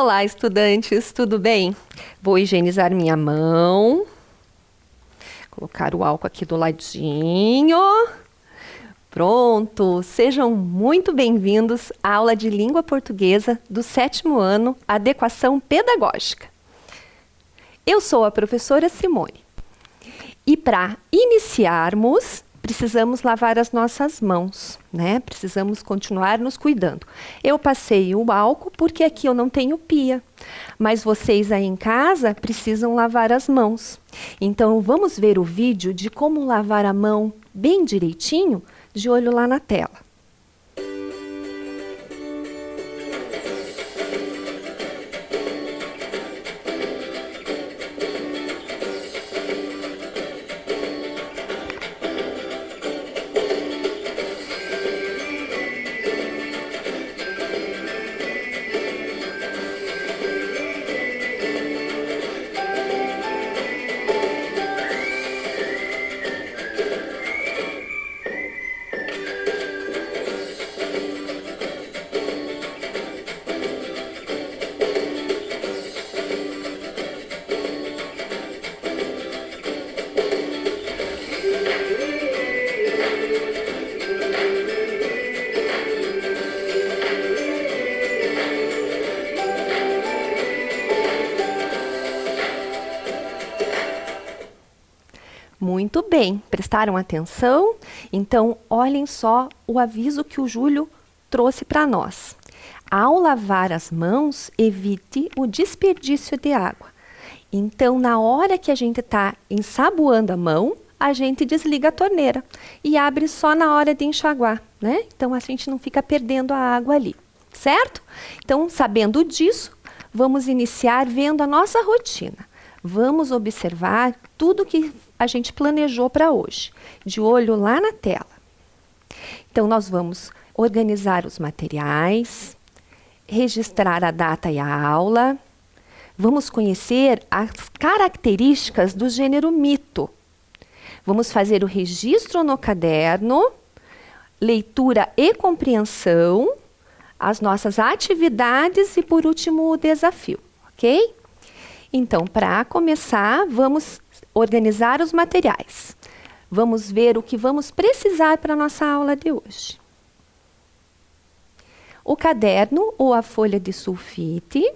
Olá, estudantes, tudo bem? Vou higienizar minha mão. Colocar o álcool aqui do ladinho. Pronto! Sejam muito bem-vindos à aula de língua portuguesa do 7º ano, Adequação Pedagógica. Eu sou a professora Simone. E para iniciarmos, precisamos lavar as nossas mãos, né? Precisamos continuar nos cuidando. Eu passei o álcool porque aqui eu não tenho pia, mas vocês aí em casa precisam lavar as mãos. Então vamos ver o vídeo de como lavar a mão bem direitinho, de olho lá na tela. Muito bem, prestaram atenção? Então, olhem só o aviso que o Júlio trouxe para nós. Ao lavar as mãos, evite o desperdício de água. Então, na hora que a gente está ensaboando a mão, a gente desliga a torneira e abre só na hora de enxaguar, né? Então, a gente não fica perdendo a água ali, certo? Então, sabendo disso, vamos iniciar vendo a nossa rotina. Vamos observar tudo que a gente planejou para hoje, de olho lá na tela. Então, nós vamos organizar os materiais, registrar a data e a aula, vamos conhecer as características do gênero mito. Vamos fazer o registro no caderno, leitura e compreensão, as nossas atividades e, por último, o desafio, ok? Então, para começar, vamos organizar os materiais. Vamos ver o que vamos precisar para a nossa aula de hoje. O caderno ou a folha de sulfite,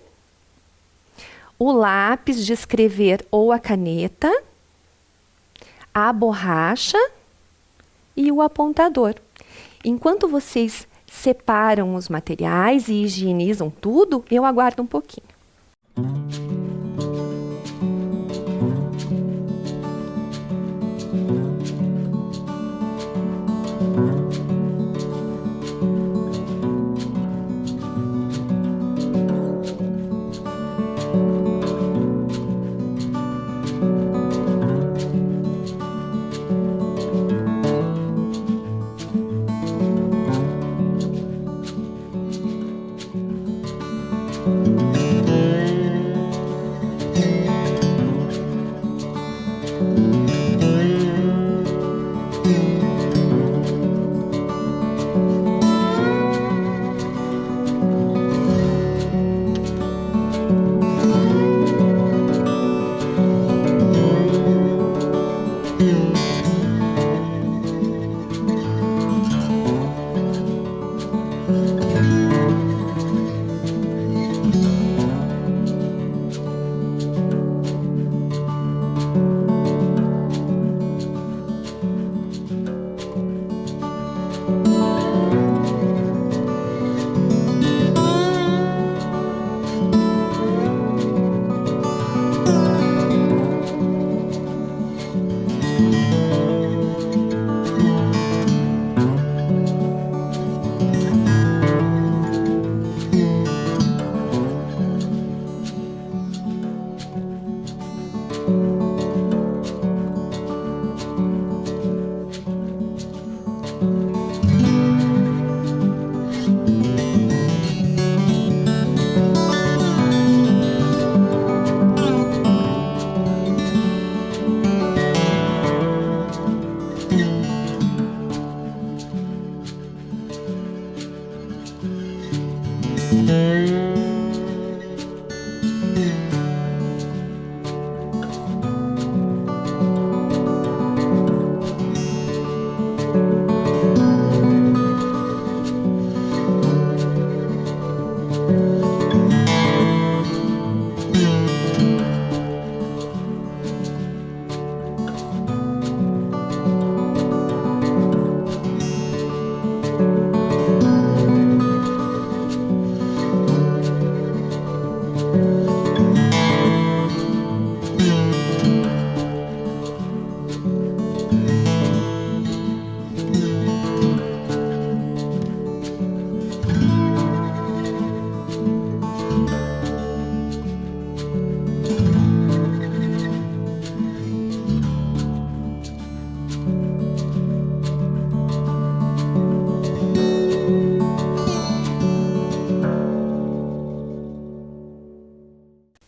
o lápis de escrever ou a caneta, a borracha e o apontador. Enquanto vocês separam os materiais e higienizam tudo, eu aguardo um pouquinho.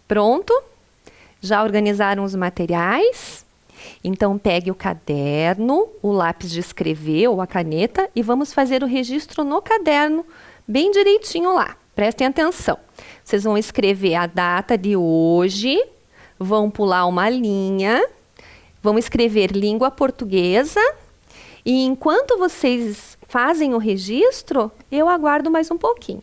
Pronto? Já organizaram os materiais? Então, pegue o caderno, o lápis de escrever ou a caneta e vamos fazer o registro no caderno, bem direitinho lá. Prestem atenção. Vocês vão escrever a data de hoje, vão pular uma linha, vão escrever língua portuguesa e enquanto vocês fazem o registro, eu aguardo mais um pouquinho.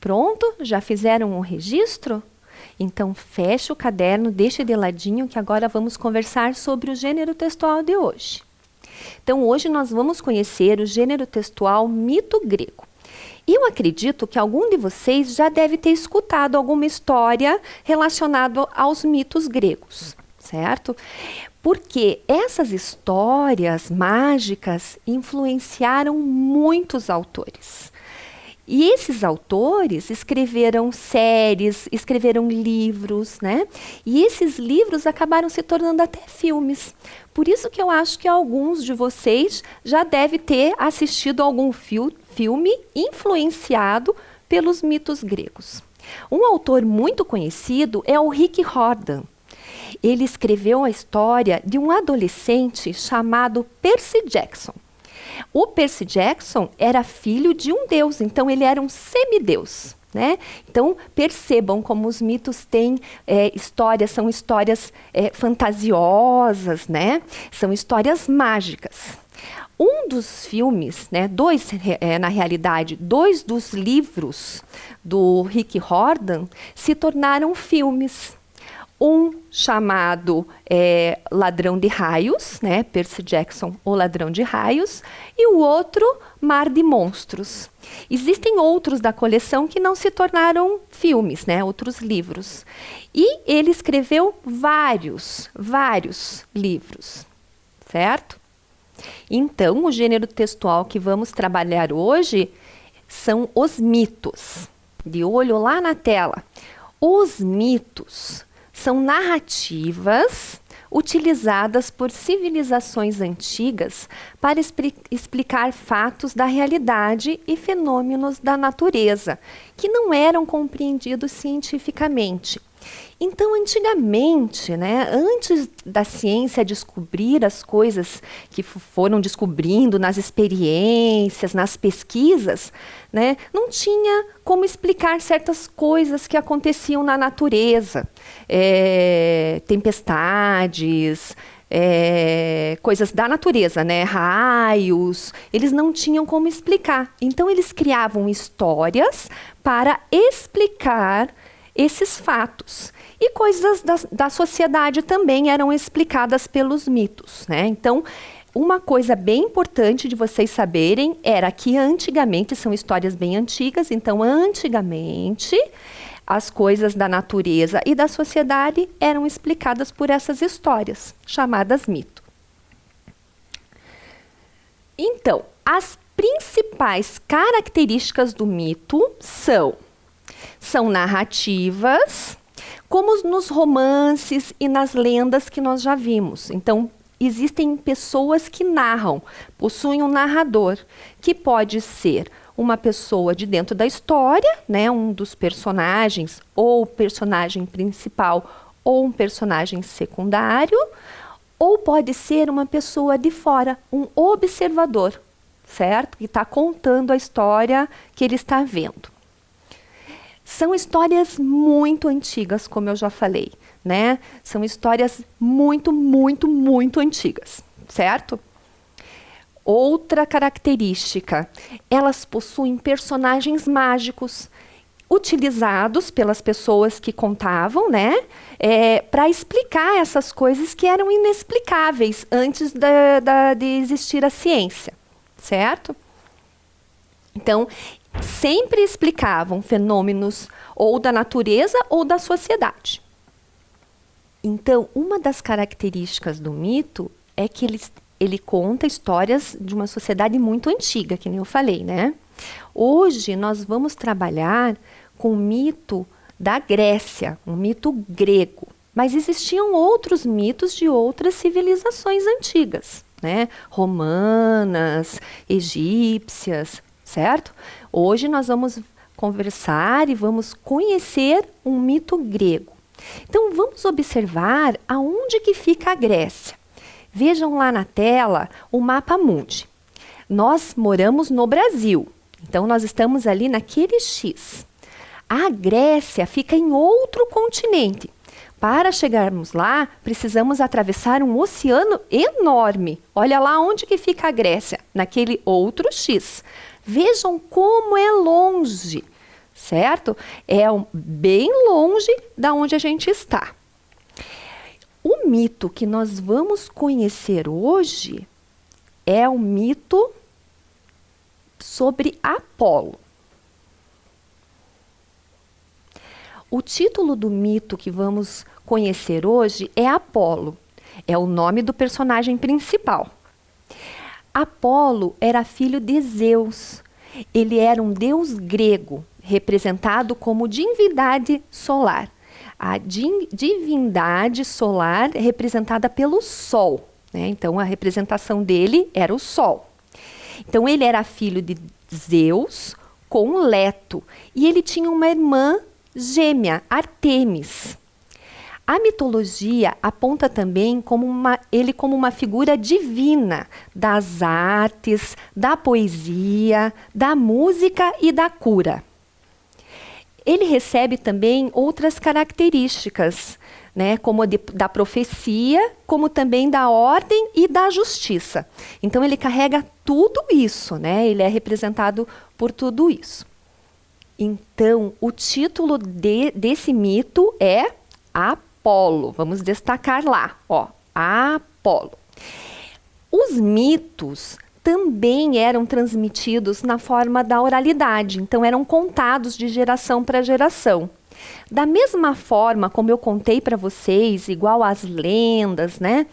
Pronto? Já fizeram o registro? Então, feche o caderno, deixe de ladinho que agora vamos conversar sobre o gênero textual de hoje. Então, hoje nós vamos conhecer o gênero textual mito grego. E eu acredito que algum de vocês já deve ter escutado alguma história relacionada aos mitos gregos, certo? Porque essas histórias mágicas influenciaram muitos autores. E esses autores escreveram séries, escreveram livros, né? E esses livros acabaram se tornando até filmes. Por isso que eu acho que alguns de vocês já devem ter assistido algum filme influenciado pelos mitos gregos. Um autor muito conhecido é o Rick Riordan. Ele escreveu a história de um adolescente chamado Percy Jackson. O Percy Jackson era filho de um deus, então ele era um semideus, né? Então percebam como os mitos têm histórias, são histórias fantasiosas, né? São histórias mágicas. Um dos filmes, né, na realidade, dois dos livros do Rick Riordan se tornaram filmes. Um chamado Ladrão de Raios, né? Percy Jackson, o Ladrão de Raios, e o outro, Mar de Monstros. Existem outros da coleção que não se tornaram filmes, né? Outros livros. E ele escreveu vários livros, certo? Então, o gênero textual que vamos trabalhar hoje são os mitos. De olho lá na tela. Os mitos são narrativas utilizadas por civilizações antigas para explicar fatos da realidade e fenômenos da natureza, que não eram compreendidos cientificamente. Então, antigamente, né, antes da ciência descobrir as coisas que foram descobrindo nas experiências, nas pesquisas, né, não tinha como explicar certas coisas que aconteciam na natureza. Tempestades, coisas da natureza, né, raios, eles não tinham como explicar. Então, eles criavam histórias para explicar esses fatos. E coisas da sociedade também eram explicadas pelos mitos, né? Então, uma coisa bem importante de vocês saberem era que antigamente, são histórias bem antigas, então antigamente as coisas da natureza e da sociedade eram explicadas por essas histórias, chamadas mito. Então, as principais características do mito são narrativas, como nos romances e nas lendas que nós já vimos. Então, existem pessoas que narram, possuem um narrador, que pode ser uma pessoa de dentro da história, né, um dos personagens, ou personagem principal, ou um personagem secundário, ou pode ser uma pessoa de fora, um observador, certo? Que está contando a história que ele está vendo. São histórias muito antigas, como eu já falei, né? São histórias muito antigas, certo? Outra característica, elas possuem personagens mágicos, utilizados pelas pessoas que contavam, né? Para explicar essas coisas que eram inexplicáveis antes de existir a ciência, certo? Então, sempre explicavam fenômenos ou da natureza ou da sociedade. Então, uma das características do mito é que ele conta histórias de uma sociedade muito antiga, que nem eu falei, né? Hoje nós vamos trabalhar com o mito da Grécia, um mito grego. Mas existiam outros mitos de outras civilizações antigas, né? Romanas, egípcias, certo? Hoje nós vamos conversar e vamos conhecer um mito grego. Então vamos observar aonde que fica a Grécia. Vejam lá na tela o mapa mundi. Nós moramos no Brasil, então nós estamos ali naquele X. A Grécia fica em outro continente. Para chegarmos lá, precisamos atravessar um oceano enorme. Olha lá onde que fica a Grécia, naquele outro X. Vejam como é longe, certo? Bem longe da onde a gente está. O mito que nós vamos conhecer hoje é o mito sobre Apolo. O título do mito que vamos conhecer hoje é Apolo. É o nome do personagem principal. Apolo era filho de Zeus. Ele era um deus grego, representado como divindade solar. A divindade solar é representada pelo Sol, né? Então, a representação dele era o Sol. Então, ele era filho de Zeus com Leto. E ele tinha uma irmã gêmea, Ártemis. A mitologia aponta também ele como uma figura divina das artes, da poesia, da música e da cura. Ele recebe também outras características, né, como da profecia, como também da ordem e da justiça. Então ele carrega tudo isso, né? Ele é representado por tudo isso. Então, o título desse mito é Apolo. Vamos destacar lá, ó, Apolo. Os mitos também eram transmitidos na forma da oralidade, então eram contados de geração para geração. Da mesma forma como eu contei para vocês, igual às lendas, né?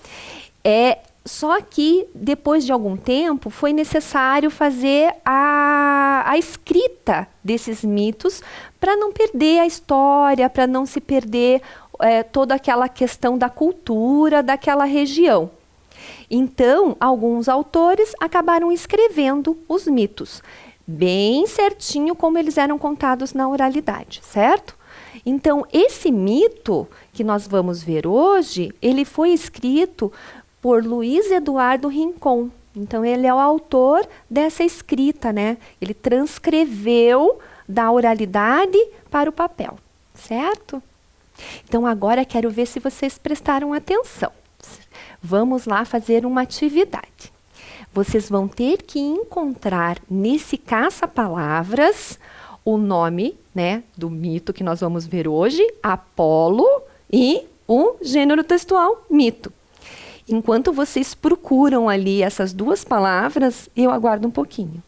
Só que depois de algum tempo foi necessário fazer a escrita desses mitos para não perder a história, para não se perder toda aquela questão da cultura daquela região. Então, alguns autores acabaram escrevendo os mitos, bem certinho como eles eram contados na oralidade, certo? Então, esse mito que nós vamos ver hoje, ele foi escrito por Luiz Eduardo Rincon. Então, ele é o autor dessa escrita, né? Ele transcreveu da oralidade para o papel, certo? Então, agora quero ver se vocês prestaram atenção. Vamos lá fazer uma atividade. Vocês vão ter que encontrar nesse caça-palavras o nome, né, do mito que nós vamos ver hoje, Apolo, e o gênero textual, mito. Enquanto vocês procuram ali essas duas palavras, eu aguardo um pouquinho.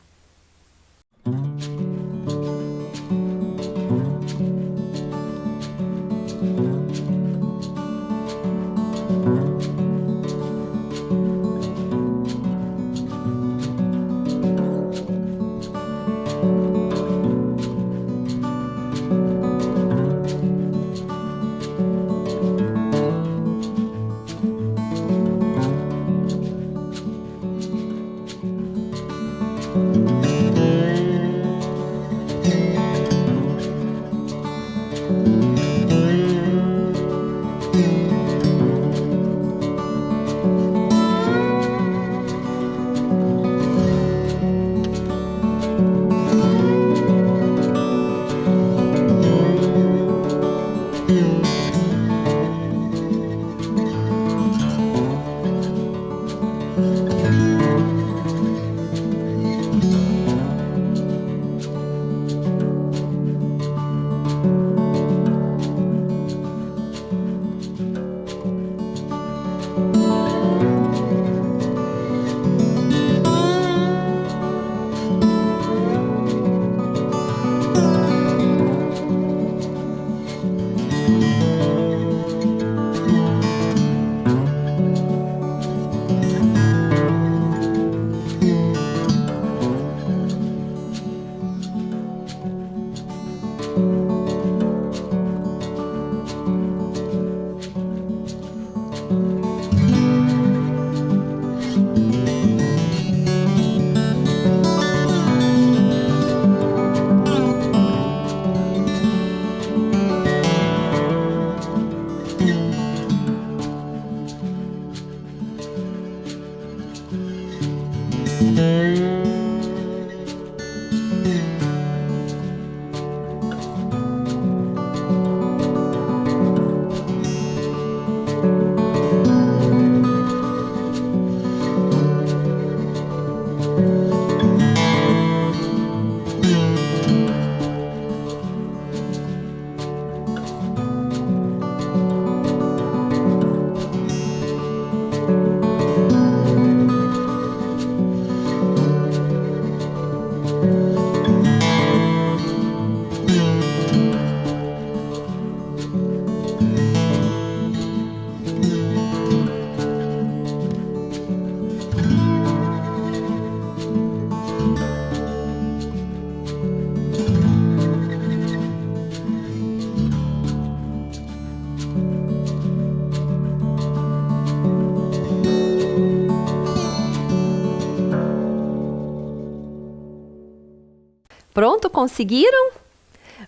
Pronto, conseguiram?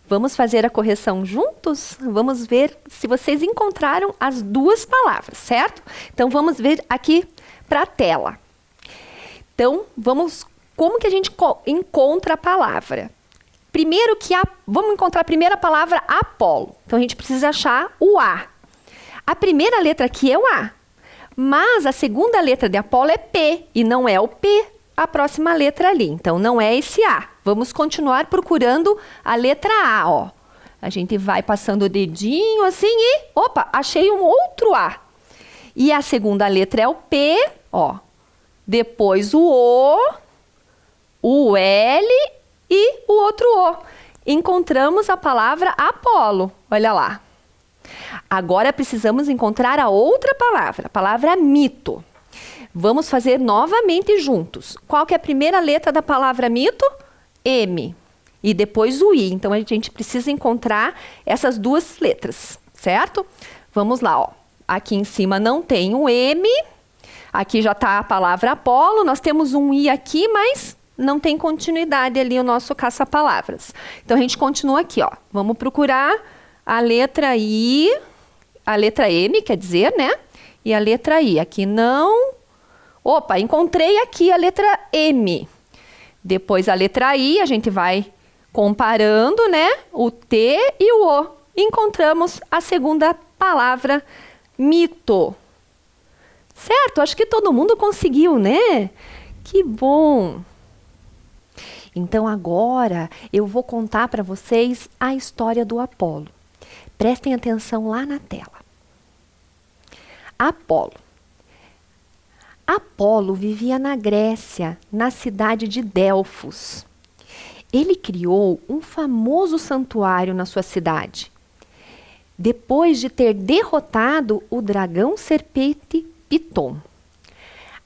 Vamos fazer a correção juntos? Vamos ver se vocês encontraram as duas palavras, certo? Então, vamos ver aqui para a tela. Então, como que a gente encontra a palavra? Primeiro vamos encontrar a primeira palavra, Apolo. Então, a gente precisa achar o A. A primeira letra aqui é o A, mas a segunda letra de Apolo é P, e não é o P, a próxima letra ali. Então, não é esse A. Vamos continuar procurando a letra A, ó. A gente vai passando o dedinho assim e, opa, achei um outro A. E a segunda letra é o P, ó. depois o L e o outro O. Encontramos a palavra Apolo. Olha lá. Agora precisamos encontrar a outra palavra, a palavra mito. Vamos fazer novamente juntos. Qual que é a primeira letra da palavra mito? M. E depois o I. Então, a gente precisa encontrar essas duas letras, certo? Vamos lá, ó. Aqui em cima não tem o M. Aqui já está a palavra Apolo. Nós temos um I aqui, mas não tem continuidade ali o nosso caça-palavras. Então, a gente continua aqui, ó. Vamos procurar a letra I, a letra M, quer dizer, né? E a letra I. Aqui não. Opa, encontrei aqui a letra M. Depois a letra I, a gente vai comparando, né? O T e o O. Encontramos a segunda palavra, mito. Certo? Acho que todo mundo conseguiu, né? Que bom! Então agora eu vou contar para vocês a história do Apolo. Prestem atenção lá na tela. Apolo vivia na Grécia, na cidade de Delfos. Ele criou um famoso santuário na sua cidade. Depois de ter derrotado o dragão serpente Piton.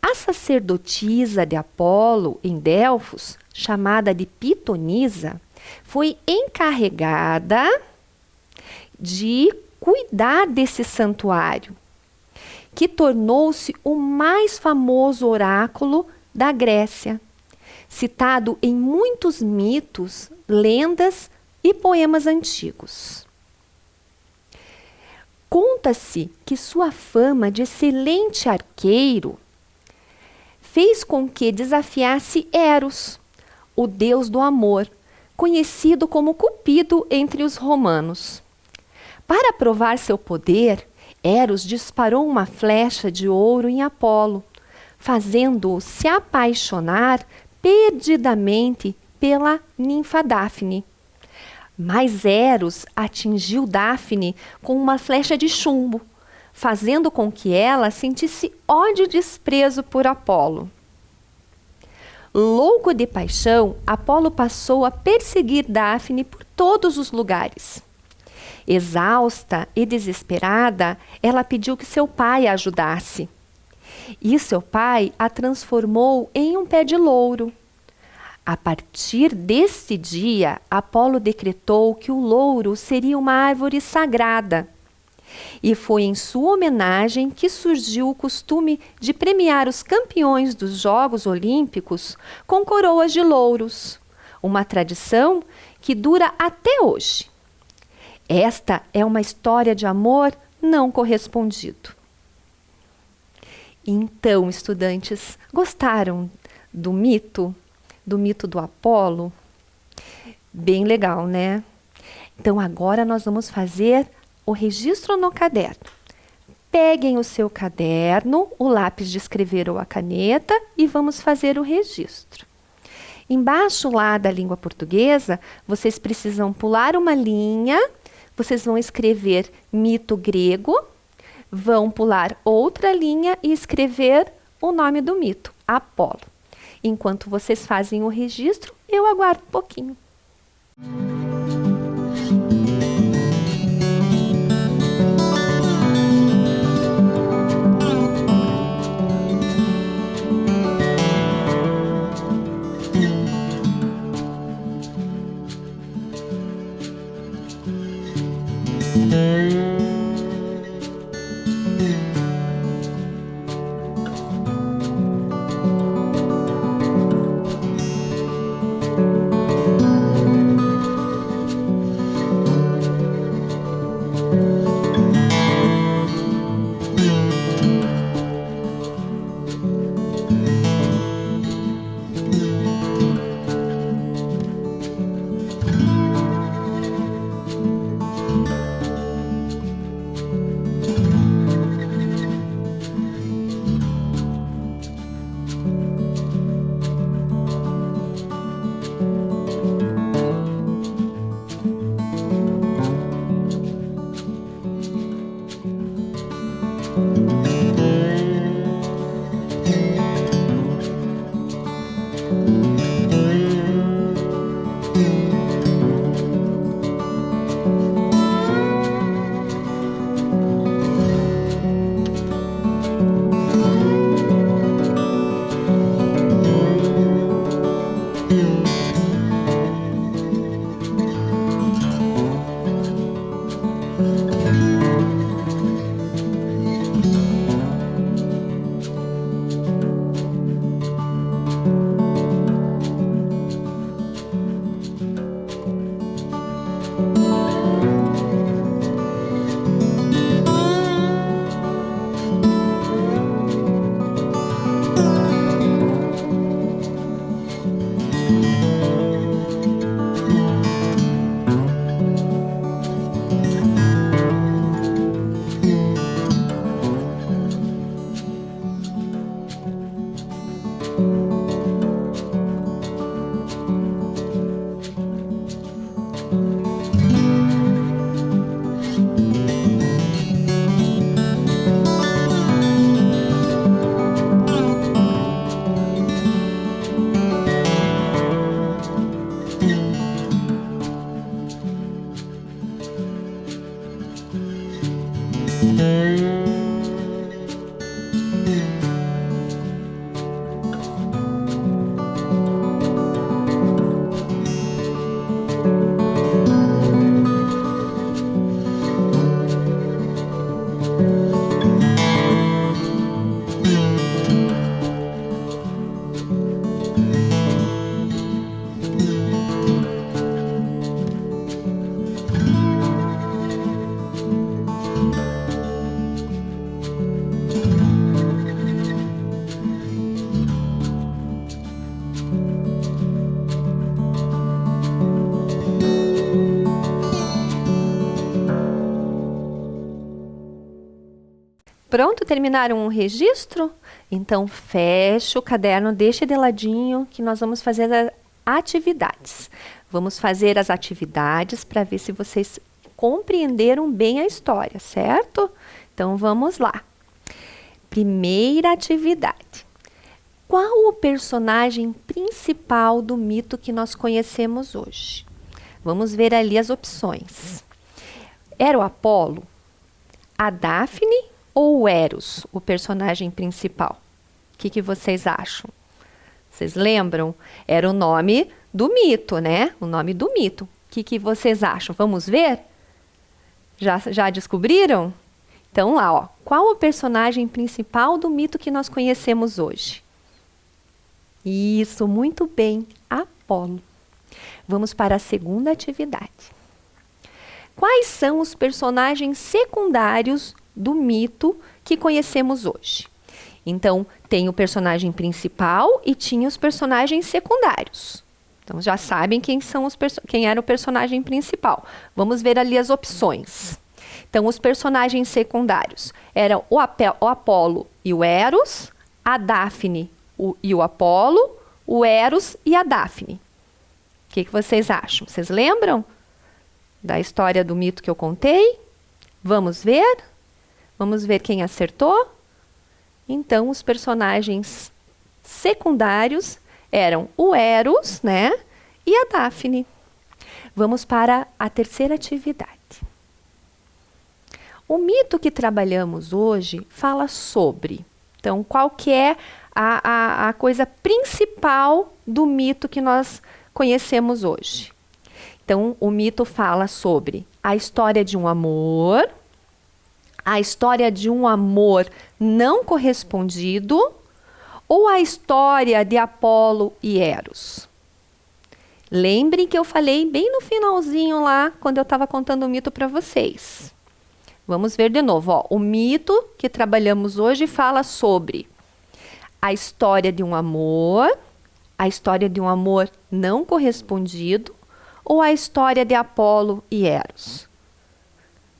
A sacerdotisa de Apolo em Delfos, chamada de Pitonisa, foi encarregada de cuidar desse santuário, que tornou-se o mais famoso oráculo da Grécia, citado em muitos mitos, lendas e poemas antigos. Conta-se que sua fama de excelente arqueiro fez com que desafiasse Eros, o deus do amor, conhecido como Cupido entre os romanos. Para provar seu poder, Eros disparou uma flecha de ouro em Apolo, fazendo-o se apaixonar perdidamente pela ninfa Dáfne. Mas Eros atingiu Dáfne com uma flecha de chumbo, fazendo com que ela sentisse ódio e desprezo por Apolo. Louco de paixão, Apolo passou a perseguir Dáfne por todos os lugares. Exausta e desesperada, ela pediu que seu pai a ajudasse. E seu pai a transformou em um pé de louro. A partir desse dia, Apolo decretou que o louro seria uma árvore sagrada. E foi em sua homenagem que surgiu o costume de premiar os campeões dos Jogos Olímpicos com coroas de louros, uma tradição que dura até hoje. Esta é uma história de amor não correspondido. Então, estudantes, gostaram do mito? Do mito do Apolo? Bem legal, né? Então, agora nós vamos fazer o registro no caderno. Peguem o seu caderno, o lápis de escrever ou a caneta e vamos fazer o registro. Embaixo lá da língua portuguesa, vocês precisam pular uma linha, vocês vão escrever mito grego, vão pular outra linha e escrever o nome do mito, Apolo. Enquanto vocês fazem o registro, eu aguardo um pouquinho. Pronto, terminaram o registro? Então, fecha o caderno, deixa de ladinho que nós vamos fazer as atividades. Vamos fazer as atividades para ver se vocês compreenderam bem a história, certo? Então, vamos lá. Primeira atividade. Qual o personagem principal do mito que nós conhecemos hoje? Vamos ver ali as opções. Era o Apolo, a Dáfne ou o Eros, o personagem principal? O que vocês acham? Vocês lembram? Era o nome do mito, né? O nome do mito. O que vocês acham? Vamos ver? Já descobriram? Então lá, ó. Qual o personagem principal do mito que nós conhecemos hoje? Isso, muito bem, Apolo. Vamos para a segunda atividade. Quais são os personagens secundários do mito que conhecemos hoje? Então, tem o personagem principal e tinha os personagens secundários. Então, já sabem quem era o personagem principal. Vamos ver ali as opções. Então, os personagens secundários eram o Apolo e o Eros, a Dáfne e o Apolo, o Eros e a Dáfne. O que vocês acham? Vocês lembram da história do mito que eu contei? Vamos ver? Vamos ver quem acertou? Então, os personagens secundários eram o Eros, né? E a Dáfne. Vamos para a terceira atividade. O mito que trabalhamos hoje fala sobre. Então, qual que é a coisa principal do mito que nós conhecemos hoje? Então, o mito fala sobre a história de um amor, a história de um amor não correspondido ou a história de Apolo e Eros? Lembrem que eu falei bem no finalzinho lá, quando eu estava contando o mito para vocês. Vamos ver de novo. Ó. O mito que trabalhamos hoje fala sobre a história de um amor, a história de um amor não correspondido ou a história de Apolo e Eros?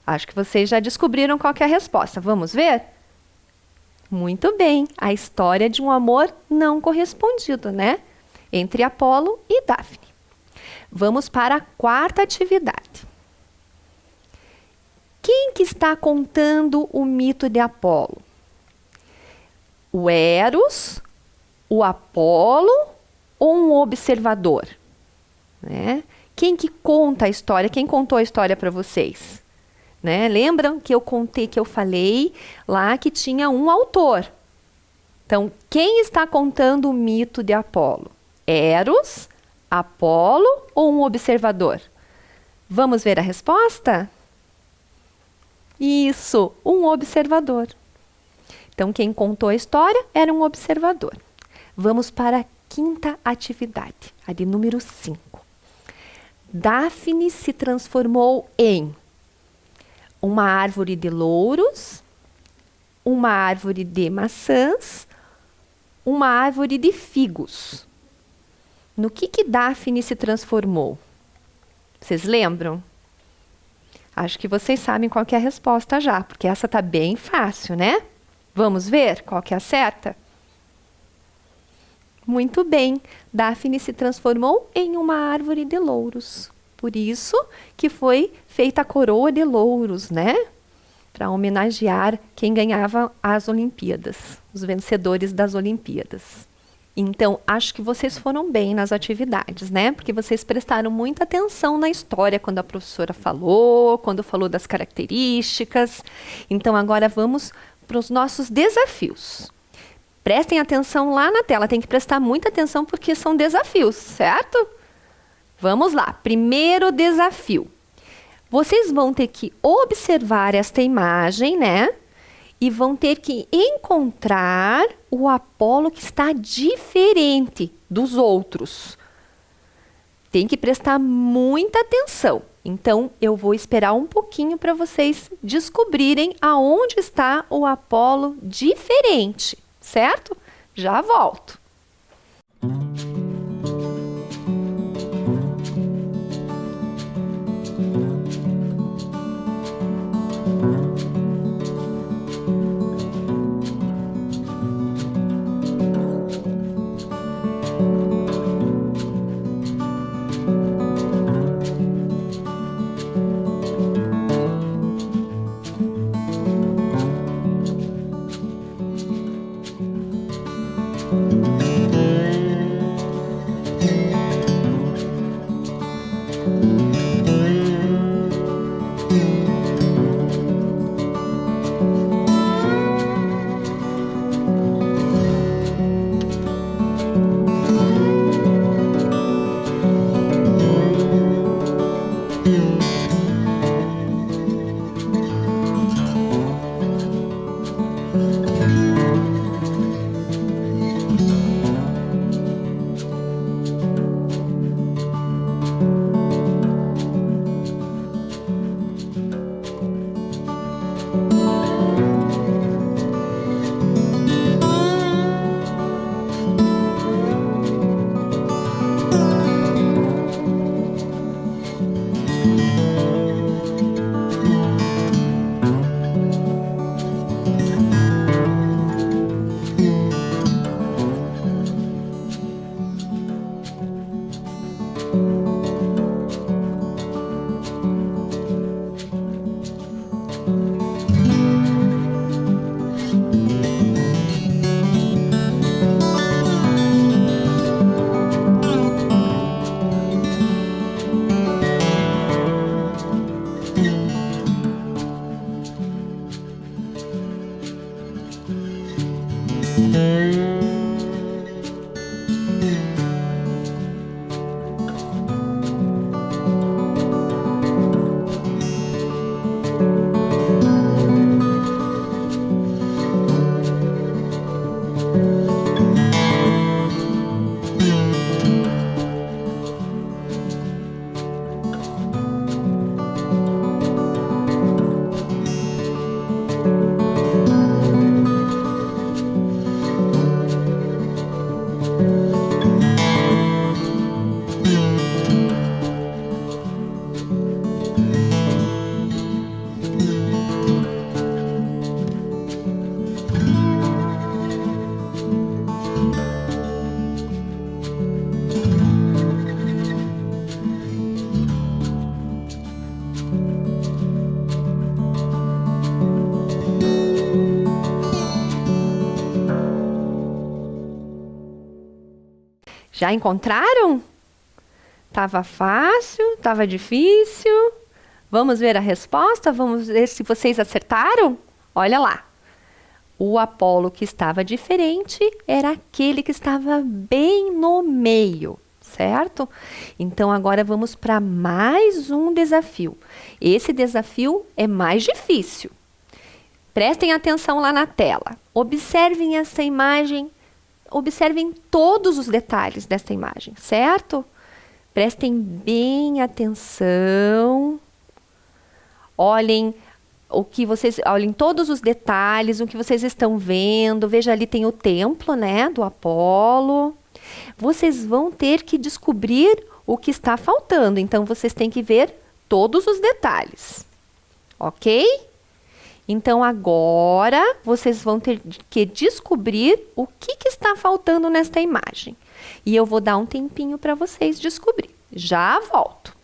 Acho que vocês já descobriram qual que é a resposta. Vamos ver? Muito bem, a história de um amor não correspondido, né? Entre Apolo e Dáfne. Vamos para a quarta atividade. Quem que está contando o mito de Apolo? O Eros, o Apolo ou um observador? Né? Quem que conta a história? Quem contou a história para vocês? Né? Lembram que eu falei lá que tinha um autor. Então, quem está contando o mito de Apolo? Eros, Apolo ou um observador? Vamos ver a resposta? Isso, um observador. Então, quem contou a história era um observador. Vamos para a quinta atividade, a de número 5. Dáfne se transformou em uma árvore de louros, uma árvore de maçãs, uma árvore de figos. No que Dáfne se transformou? Vocês lembram? Acho que vocês sabem qual que é a resposta já, porque essa está bem fácil, né? Vamos ver qual que é a certa? Muito bem, Dáfne se transformou em uma árvore de louros. Por isso que foi feita a coroa de louros, né? Para homenagear quem ganhava as Olimpíadas, os vencedores das Olimpíadas. Então, acho que vocês foram bem nas atividades, né? Porque vocês prestaram muita atenção na história quando a professora falou, quando falou das características. Então, agora vamos para os nossos desafios. Prestem atenção lá na tela, tem que prestar muita atenção porque são desafios, certo? Vamos lá, primeiro desafio. Vocês vão ter que observar esta imagem, né? E vão ter que encontrar o Apolo que está diferente dos outros. Tem que prestar muita atenção. Então, eu vou esperar um pouquinho para vocês descobrirem aonde está o Apolo diferente, certo? Já volto. Já encontraram? Tava fácil? Tava difícil? Vamos ver a resposta? Vamos ver se vocês acertaram? Olha lá. O Apolo que estava diferente era aquele que estava bem no meio, certo? Então, agora vamos para mais um desafio. Esse desafio é mais difícil. Prestem atenção lá na tela. Observem essa imagem. Observem todos os detalhes desta imagem, certo? Prestem bem atenção. Olhem olhem todos os detalhes, o que vocês estão vendo. Veja, ali tem o templo, né, do Apolo. Vocês vão ter que descobrir o que está faltando. Então, vocês têm que ver todos os detalhes. Ok? Então, agora, vocês vão ter que descobrir o que está faltando nesta imagem. E eu vou dar um tempinho para vocês descobrir. Já volto.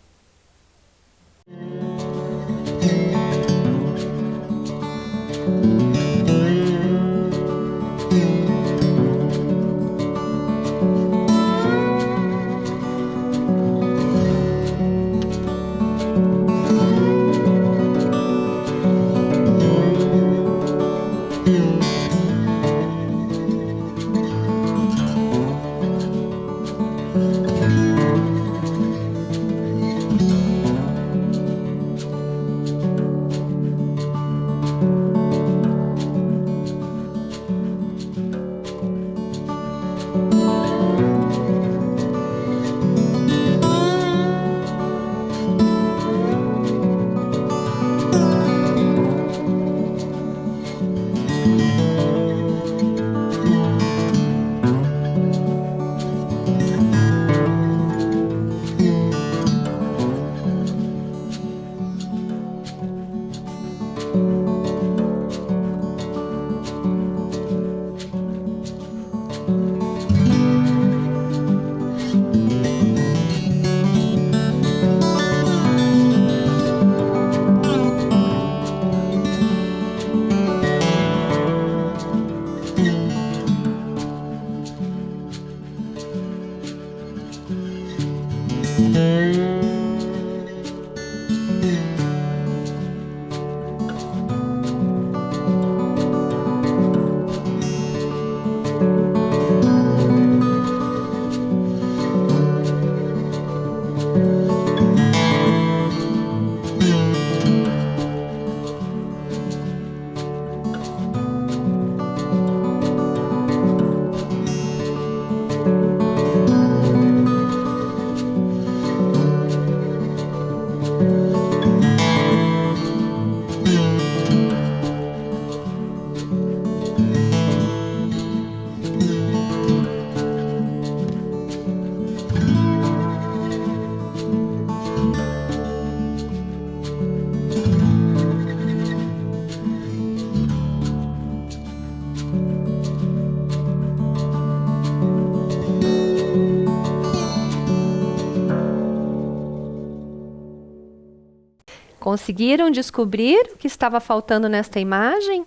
Conseguiram descobrir o que estava faltando nesta imagem?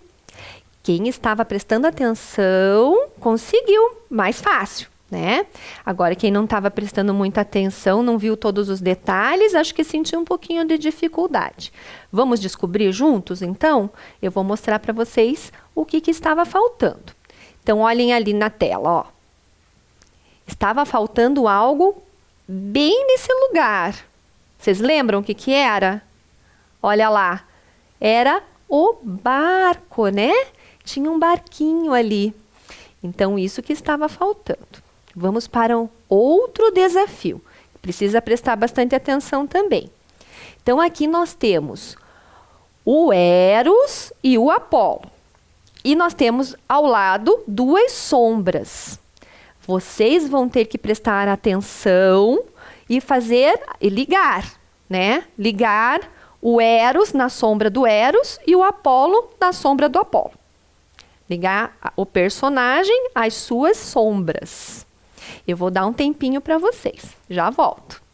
Quem estava prestando atenção conseguiu, mais fácil, né? Agora, quem não estava prestando muita atenção, não viu todos os detalhes, acho que sentiu um pouquinho de dificuldade. Vamos descobrir juntos, então? Eu vou mostrar para vocês o que estava faltando. Então, olhem ali na tela, ó. Estava faltando algo bem nesse lugar. Vocês lembram o que era? Olha lá, era o barco, né? Tinha um barquinho ali. Então, isso que estava faltando. Vamos para um outro desafio. Precisa prestar bastante atenção também. Então, aqui nós temos o Eros e o Apolo. E nós temos ao lado duas sombras. Vocês vão ter que prestar atenção e ligar, né? Ligar o Eros na sombra do Eros e o Apolo na sombra do Apolo. Ligar o personagem às suas sombras. Eu vou dar um tempinho para vocês. Já volto.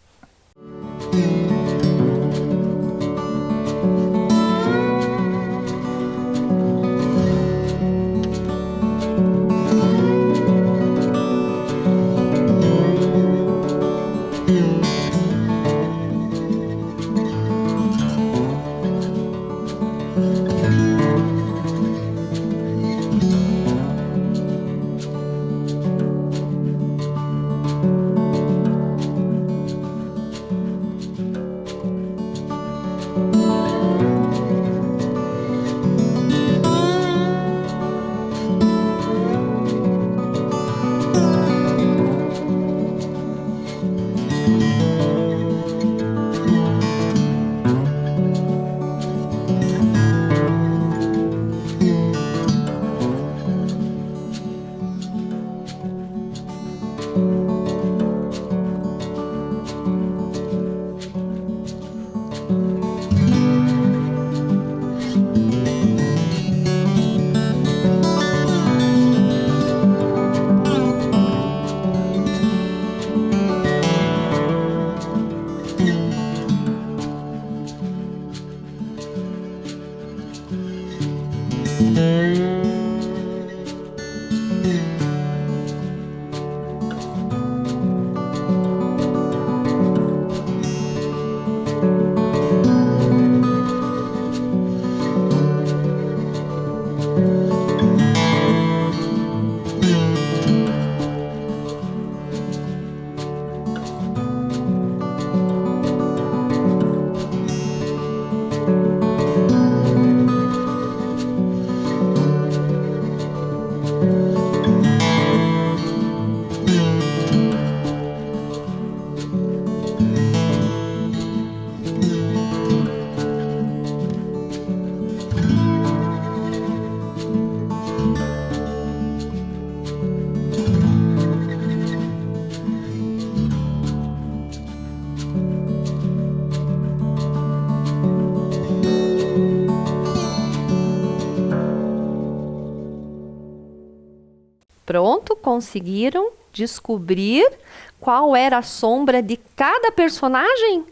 Pronto, conseguiram descobrir qual era a sombra de cada personagem?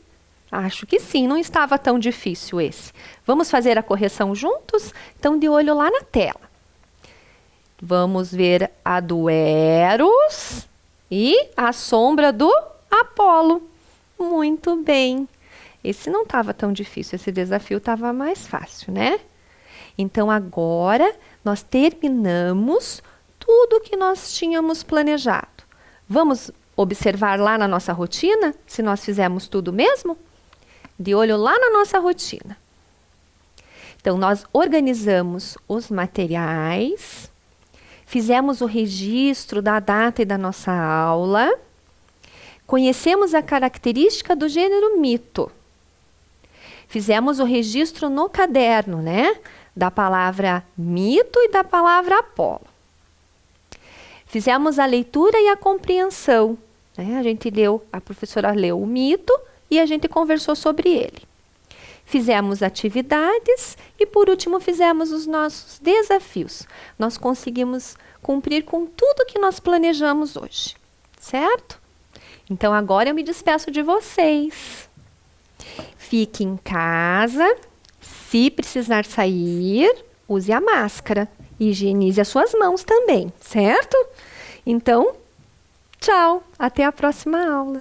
Acho que sim, não estava tão difícil esse. Vamos fazer a correção juntos? Então, de olho lá na tela. Vamos ver a do Eros e a sombra do Apolo. Muito bem. Esse não estava tão difícil, esse desafio estava mais fácil, né? Então, agora nós terminamos tudo que nós tínhamos planejado. Vamos observar lá na nossa rotina, se nós fizemos tudo mesmo? De olho lá na nossa rotina. Então, nós organizamos os materiais, fizemos o registro da data e da nossa aula, conhecemos a característica do gênero mito, fizemos o registro no caderno, né? Da palavra mito e da palavra Apolo. Fizemos a leitura e a compreensão, né? A professora leu o mito e a gente conversou sobre ele. Fizemos atividades e, por último, fizemos os nossos desafios. Nós conseguimos cumprir com tudo que nós planejamos hoje, certo? Então, agora eu me despeço de vocês. Fique em casa. Se precisar sair, use a máscara. Higienize as suas mãos também, certo? Então, tchau, até a próxima aula.